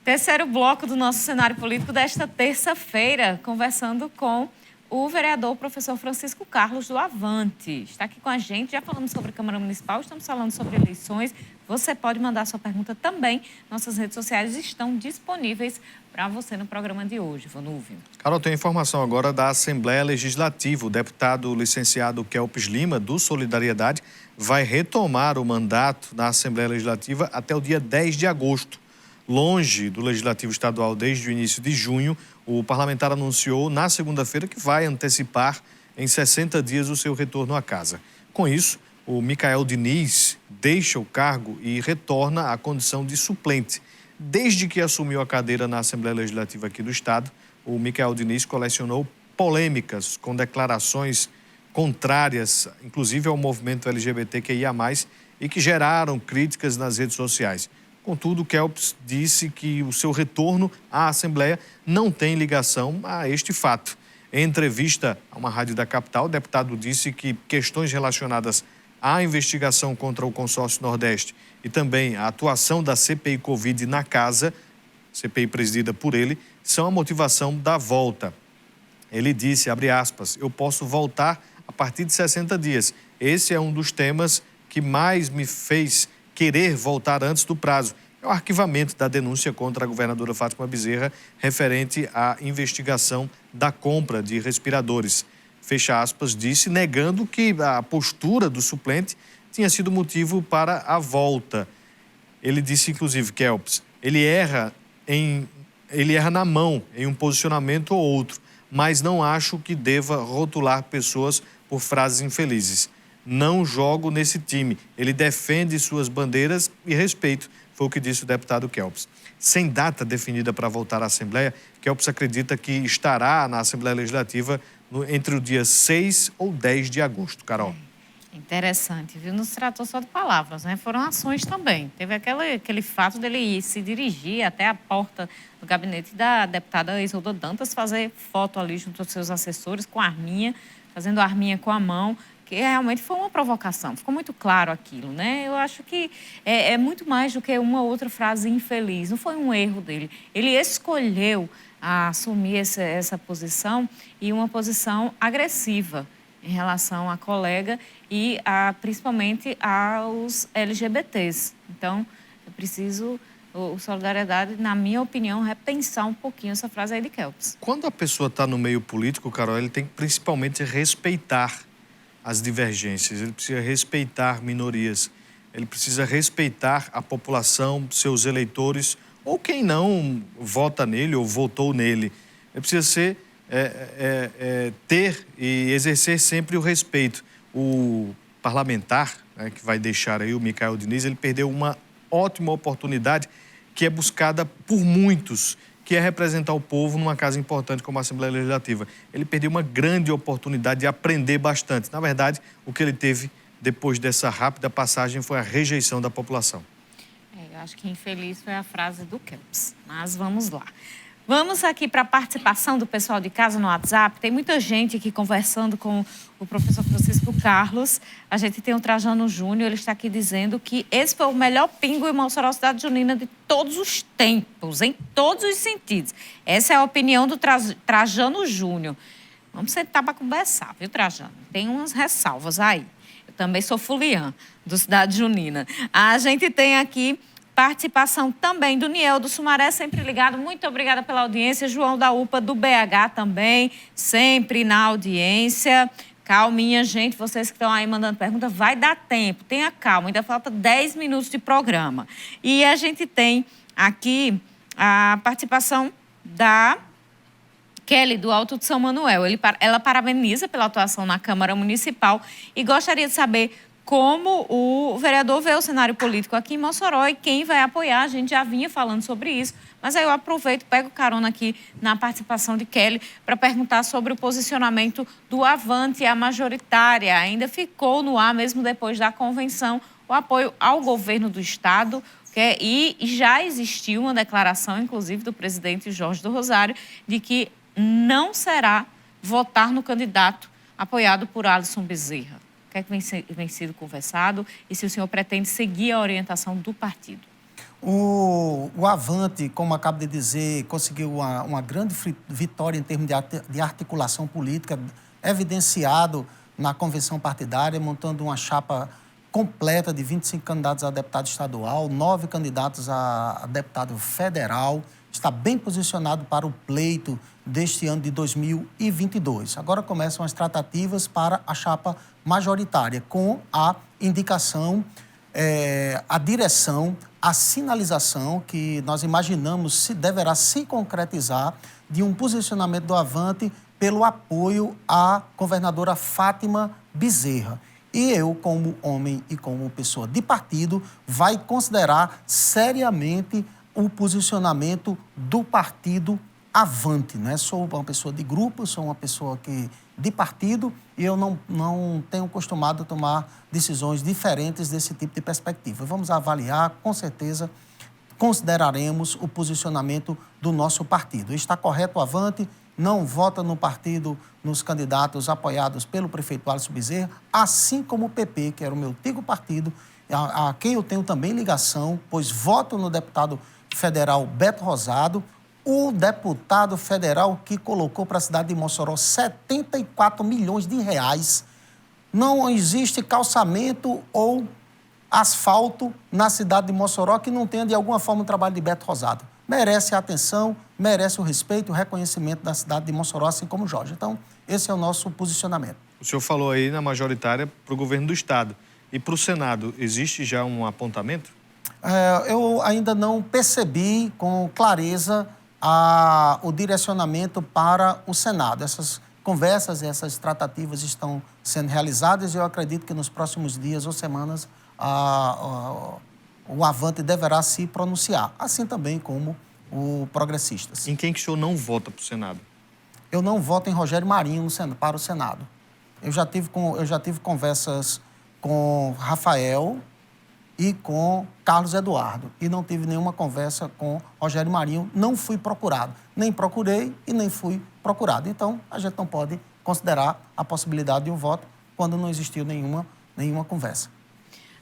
Terceiro bloco do nosso cenário político desta terça-feira, conversando com o vereador professor Francisco Carlos do Avante. Está aqui com a gente, já falamos sobre a Câmara Municipal, estamos falando sobre eleições. Você pode mandar sua pergunta também. Nossas redes sociais estão disponíveis para você no programa de hoje, Vanúvio. Carol, tem informação agora da Assembleia Legislativa. O deputado licenciado Kelps Lima, do Solidariedade, vai retomar o mandato na Assembleia Legislativa até o dia 10 de agosto. Longe do Legislativo Estadual desde o início de junho, o parlamentar anunciou na segunda-feira que vai antecipar em 60 dias o seu retorno à casa. Com isso, o Micael Diniz deixa o cargo e retorna à condição de suplente. Desde que assumiu a cadeira na Assembleia Legislativa aqui do Estado, o Micael Diniz colecionou polêmicas com declarações contrárias, inclusive ao movimento LGBTQIA+, e que geraram críticas nas redes sociais. Contudo, Kelps disse que o seu retorno à Assembleia não tem ligação a este fato. Em entrevista a uma rádio da capital, o deputado disse que questões relacionadas à investigação contra o Consórcio Nordeste e também a atuação da CPI Covid na casa, CPI presidida por ele, são a motivação da volta. Ele disse, abre aspas, eu posso voltar a partir de 60 dias. Esse é um dos temas que mais me fez querer voltar antes do prazo. É o arquivamento da denúncia contra a governadora Fátima Bezerra referente à investigação da compra de respiradores. Fecha aspas, disse, negando que a postura do suplente tinha sido motivo para a volta. Ele disse, inclusive, Kelps, ele erra na mão em um posicionamento ou outro, mas não acho que deva rotular pessoas por frases infelizes. Não jogo nesse time. Ele defende suas bandeiras e respeito, foi o que disse o deputado Kelps. Sem data definida para voltar à Assembleia, Kelps acredita que estará na Assembleia Legislativa entre o dia 6 ou 10 de agosto. Carol. Interessante, viu? Não se tratou só de palavras, né? Foram ações também. Teve aquele fato dele ir se dirigir até a porta do gabinete da deputada Isolda Dantas, fazer foto ali junto aos seus assessores com a arminha, fazendo a arminha com a mão, que realmente foi uma provocação, ficou muito claro aquilo, né? Eu acho que é muito mais do que uma outra frase infeliz, não foi um erro dele. Ele escolheu assumir essa posição e uma posição agressiva em relação à colega e principalmente aos LGBTs. Então, é preciso, o Solidariedade, na minha opinião, repensar um pouquinho essa frase aí de Kelps. Quando a pessoa está no meio político, Carol, ele tem que principalmente respeitar as divergências, ele precisa respeitar minorias, ele precisa respeitar a população, seus eleitores, ou quem não vota nele ou votou nele. Ele precisa ter e exercer sempre o respeito. O parlamentar, né, que vai deixar aí o Micael Diniz, ele perdeu uma ótima oportunidade que é buscada por muitos, que é representar o povo numa casa importante como a Assembleia Legislativa. Ele perdeu uma grande oportunidade de aprender bastante. Na verdade, o que ele teve depois dessa rápida passagem foi a rejeição da população. Eu acho que infeliz foi a frase do Kelps, mas vamos lá. Vamos aqui para a participação do pessoal de casa no WhatsApp. Tem muita gente aqui conversando com o professor Francisco Carlos. A gente tem o Trajano Júnior, ele está aqui dizendo que esse foi o melhor pingo em Mossoró, cidade junina, de todos os tempos, em todos os sentidos. Essa é a opinião do Trajano Júnior. Vamos sentar para conversar, viu, Trajano? Tem umas ressalvas aí. Eu também sou fuliã do Cidade Junina. A gente tem aqui participação também do Niel do Sumaré, sempre ligado. Muito obrigada pela audiência. João da UPA do BH também, sempre na audiência. Calminha, gente, vocês que estão aí mandando pergunta, vai dar tempo, tenha calma, ainda falta 10 minutos de programa. E a gente tem aqui a participação da Kelly, do Alto de São Manuel. Ela parabeniza pela atuação na Câmara Municipal e gostaria de saber como o vereador vê o cenário político aqui em Mossoró e quem vai apoiar. A gente já vinha falando sobre isso, mas aí eu aproveito, pego carona aqui na participação de Kelly para perguntar sobre o posicionamento do Avante, a majoritária. Ainda ficou no ar, mesmo depois da convenção, o apoio ao governo do Estado, e já existiu uma declaração, inclusive, do presidente Jorge do Rosário, de que não será votar no candidato apoiado por Alisson Bezerra. O que é que vem sido conversado e se o senhor pretende seguir a orientação do partido? O Avante, como acabo de dizer, conseguiu uma grande vitória em termos de articulação política, evidenciado na convenção partidária, montando uma chapa completa de 25 candidatos a deputado estadual, 9 candidatos a deputado federal. Está bem posicionado para o pleito deste ano de 2022. Agora começam as tratativas para a chapa majoritária, com a indicação, a direção, a sinalização que nós imaginamos se deverá se concretizar de um posicionamento do Avante pelo apoio à governadora Fátima Bezerra. E eu, como homem e como pessoa de partido, vai considerar seriamente o posicionamento do partido Avante. Né? Sou uma pessoa de grupo, sou uma pessoa de partido e eu não tenho costumado tomar decisões diferentes desse tipo de perspectiva. Vamos avaliar, com certeza, consideraremos o posicionamento do nosso partido. Está correto o Avante, não vota no partido, nos candidatos apoiados pelo prefeito Alisson Bezerra, assim como o PP, que era o meu antigo partido, a quem eu tenho também ligação, pois voto no deputado federal Beto Rosado, o deputado federal que colocou para a cidade de Mossoró 74 milhões de reais. Não existe calçamento ou asfalto na cidade de Mossoró que não tenha, de alguma forma, o trabalho de Beto Rosado. Merece a atenção, merece o respeito, o reconhecimento da cidade de Mossoró, assim como o Jorge. Então, esse é o nosso posicionamento. O senhor falou aí na majoritária para o governo do Estado. E para o Senado, existe já um apontamento? Eu ainda não percebi com clareza o direcionamento para o Senado. Essas conversas, essas tratativas estão sendo realizadas e eu acredito que nos próximos dias ou semanas o Avante deverá se pronunciar, assim também como o Progressistas. Em quem que o senhor não vota para o Senado? Eu não voto em Rogério Marinho para o Senado. Eu já tive conversas com Rafael e com Carlos Eduardo. E não tive nenhuma conversa com Rogério Marinho. Não fui procurado. Nem procurei e nem fui procurado. Então, a gente não pode considerar a possibilidade de um voto quando não existiu nenhuma conversa.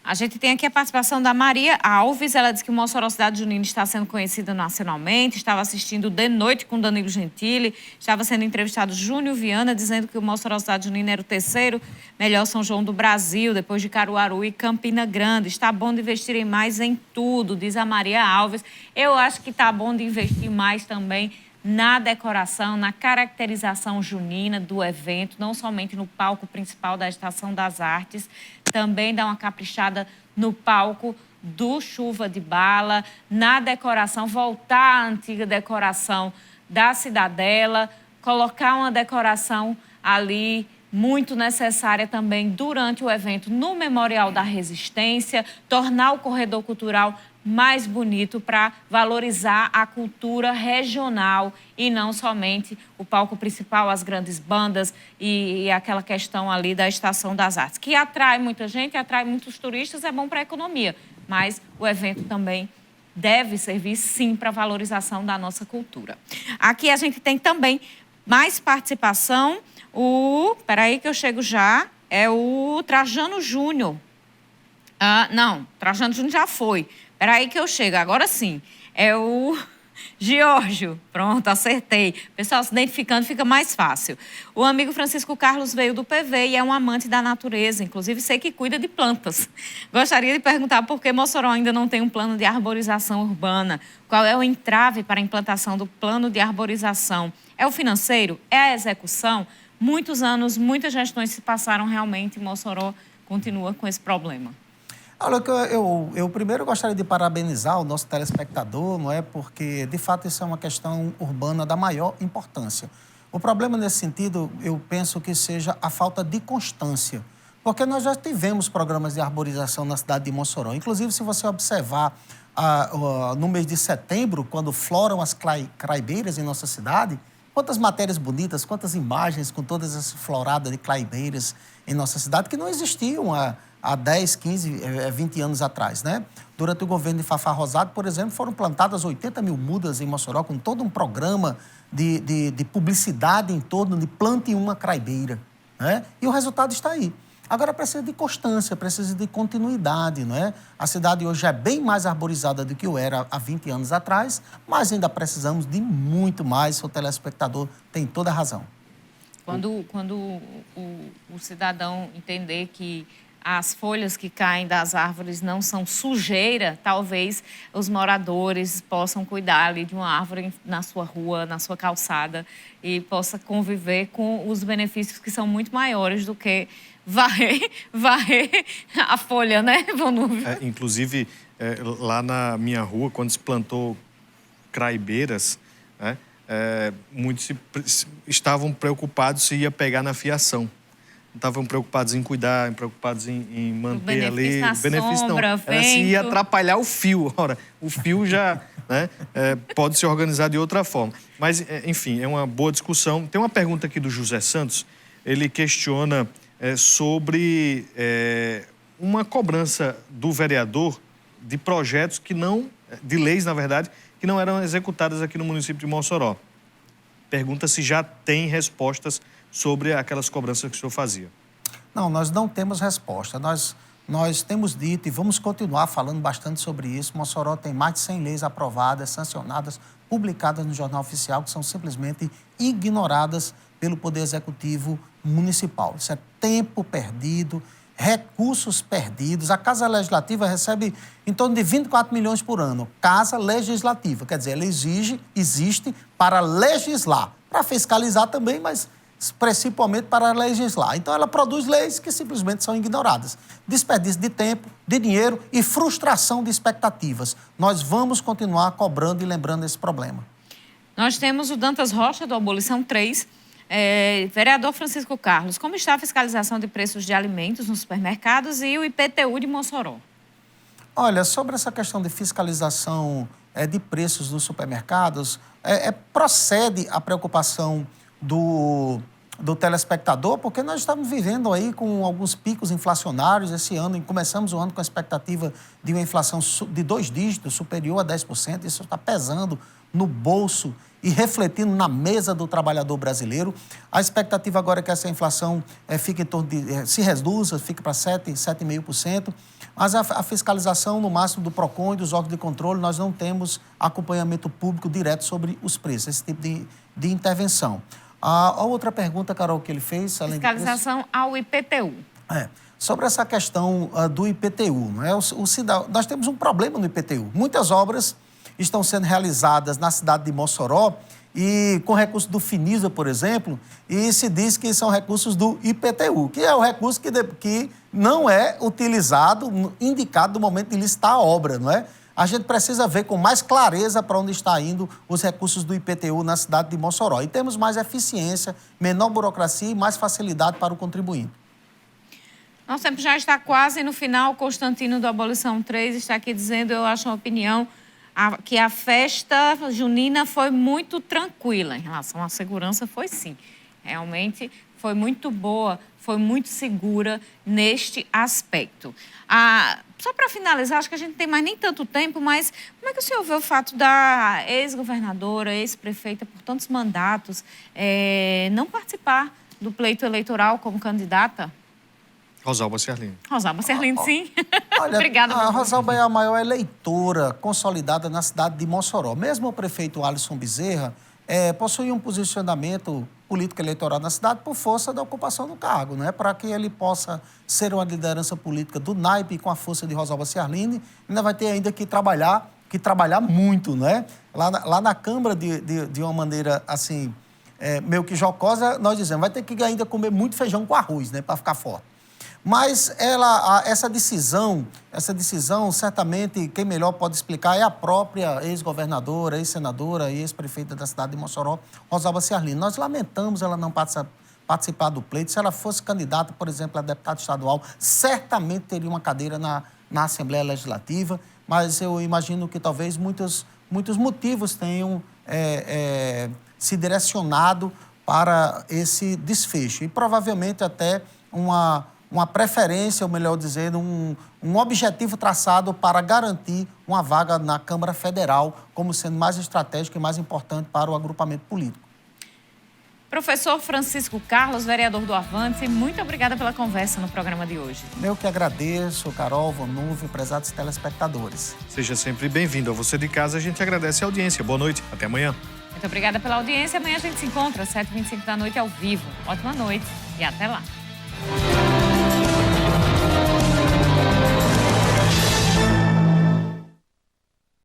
A gente tem aqui a participação da Maria Alves. Ela diz que o Mossoró Cidade Junina está sendo conhecida nacionalmente. Estava assistindo De Noite com Danilo Gentili. Estava sendo entrevistado Júnior Viana, dizendo que o Mossoró Cidade Junina era o terceiro melhor São João do Brasil, depois de Caruaru e Campina Grande. Está bom de investirem mais em tudo, diz a Maria Alves. Eu acho que está bom de investir mais também na decoração, na caracterização junina do evento, não somente no palco principal da Estação das Artes, também dá uma caprichada no palco do Chuva de Bala, na decoração, voltar à antiga decoração da Cidadela, colocar uma decoração ali muito necessária também durante o evento no Memorial da Resistência, tornar o corredor cultural mais bonito para valorizar a cultura regional e não somente o palco principal, as grandes bandas e aquela questão ali da Estação das Artes, que atrai muita gente, atrai muitos turistas, é bom para a economia, mas o evento também deve servir, sim, para a valorização da nossa cultura. Aqui a gente tem também mais participação, peraí que eu chego já, é o Trajano Júnior. Não, Trajano Júnior já foi. Peraí que eu chego, agora sim. É o Giorgio. Pronto, acertei. Pessoal, se identificando fica mais fácil. O amigo Francisco Carlos veio do PV e é um amante da natureza. Inclusive, sei que cuida de plantas. Gostaria de perguntar por que Mossoró ainda não tem um plano de arborização urbana. Qual é o entrave para a implantação do plano de arborização? É o financeiro? É a execução? Muitos anos, muitas gestões se passaram realmente e Mossoró continua com esse problema. Olha, eu primeiro gostaria de parabenizar o nosso telespectador, não é? Porque, de fato, isso é uma questão urbana da maior importância. O problema nesse sentido, eu penso que seja a falta de constância. Porque nós já tivemos programas de arborização na cidade de Mossoró. Inclusive, se você observar no mês de setembro, quando floram as claibeiras em nossa cidade, quantas matérias bonitas, quantas imagens com todas essas floradas de claibeiras em nossa cidade que não existiam há 10, 15, 20 anos atrás, né? Durante o governo de Fafá Rosado, por exemplo, foram plantadas 80 mil mudas em Mossoró, com todo um programa de publicidade em torno de plante uma craibeira, né? E o resultado está aí. Agora precisa de constância, precisa de continuidade, não é? A cidade hoje é bem mais arborizada do que o era há 20 anos atrás, mas ainda precisamos de muito mais. O telespectador tem toda a razão. Quando o cidadão entender que as folhas que caem das árvores não são sujeira, talvez os moradores possam cuidar ali de uma árvore na sua rua, na sua calçada, e possa conviver com os benefícios que são muito maiores do que varrer a folha, né, Vonúvio? Inclusive, lá na minha rua, quando se plantou craibeiras, né, muitos estavam preocupados se ia pegar na fiação. Não estavam preocupados em cuidar, preocupados em manter ali. Benefício não. Era se ia atrapalhar o fio. Ora, o fio já, né, pode se organizar de outra forma. Mas, enfim, é uma boa discussão. Tem uma pergunta aqui do José Santos. Ele questiona sobre uma cobrança do vereador de projetos que não, de leis, na verdade, que não eram executadas aqui no município de Mossoró. Pergunta se já tem respostas sobre aquelas cobranças que o senhor fazia. Não, nós não temos resposta. Nós temos dito e vamos continuar falando bastante sobre isso. Mossoró tem mais de 100 leis aprovadas, sancionadas, publicadas no Jornal Oficial, que são simplesmente ignoradas pelo Poder Executivo Municipal. Isso é tempo perdido, recursos perdidos. A Casa Legislativa recebe em torno de 24 milhões por ano. Casa Legislativa, quer dizer, ela existe para legislar, para fiscalizar também, mas principalmente para legislar. Então, ela produz leis que simplesmente são ignoradas. Desperdício de tempo, de dinheiro e frustração de expectativas. Nós vamos continuar cobrando e lembrando esse problema. Nós temos o Dantas Rocha, do Abolição 3. Vereador Francisco Carlos, como está a fiscalização de preços de alimentos nos supermercados e o IPTU de Mossoró? Olha, sobre essa questão de fiscalização de preços nos supermercados, procede a preocupação do telespectador, porque nós estamos vivendo aí com alguns picos inflacionários esse ano, e começamos o ano com a expectativa de uma inflação de 2 dígitos, superior a 10%, isso está pesando no bolso e refletindo na mesa do trabalhador brasileiro. A expectativa agora é que essa inflação fique em torno de, se reduza, fique para 7,5%, mas a fiscalização no máximo do PROCON e dos órgãos de controle, nós não temos acompanhamento público direto sobre os preços, esse tipo de intervenção. A outra pergunta, Carol, que ele fez... Além fiscalização ao IPTU. Sobre essa questão do IPTU, não é? Nós temos um problema no IPTU. Muitas obras estão sendo realizadas na cidade de Mossoró e com recursos do Finisa, por exemplo, e se diz que são recursos do IPTU, que é o recurso que não é utilizado, indicado no momento de licitar a obra, não é? A gente precisa ver com mais clareza para onde está indo os recursos do IPTU na cidade de Mossoró. E temos mais eficiência, menor burocracia e mais facilidade para o contribuinte. Nosso tempo já está quase no final. O Constantino do Abolição 3 está aqui dizendo, eu acho uma opinião, que a festa junina foi muito tranquila. Em relação à segurança, foi sim. Realmente foi muito boa, foi muito segura neste aspecto. Só para finalizar, acho que a gente não tem mais nem tanto tempo, mas como é que o senhor vê o fato da ex-governadora, ex-prefeita por tantos mandatos, não participar do pleito eleitoral como candidata? Rosalba Ciarline. Rosalba Ciarline, sim. Olha, Obrigada. A Rosalba é a maior eleitora consolidada na cidade de Mossoró. Mesmo o prefeito Alisson Bezerra possui um posicionamento político-eleitoral na cidade por força da ocupação do cargo, né? Para que ele possa ser uma liderança política do naipe com a força de Rosalba Ciarline, ainda vai ter ainda que trabalhar muito, né? Lá na Câmara, de uma maneira assim, meio que jocosa, nós dizemos, vai ter que ainda comer muito feijão com arroz, né? Para ficar forte. Mas essa decisão, certamente, quem melhor pode explicar é a própria ex-governadora, ex-senadora e ex-prefeita da cidade de Mossoró, Rosalba Ciarline. Nós lamentamos ela não participar do pleito. Se ela fosse candidata, por exemplo, a deputada estadual, certamente teria uma cadeira na Assembleia Legislativa, mas eu imagino que talvez muitos motivos tenham se direcionado para esse desfecho. E provavelmente até uma preferência, ou melhor dizendo, um objetivo traçado para garantir uma vaga na Câmara Federal como sendo mais estratégica e mais importante para o agrupamento político. Professor Francisco Carlos, vereador do Avante, muito obrigada pela conversa no programa de hoje. Eu que agradeço, Carol, Vonúvio, prezados telespectadores. Seja sempre bem-vindo. A você de casa, a gente agradece a audiência. Boa noite, até amanhã. Muito obrigada pela audiência. Amanhã a gente se encontra às 7h25 da noite ao vivo. Ótima noite e até lá.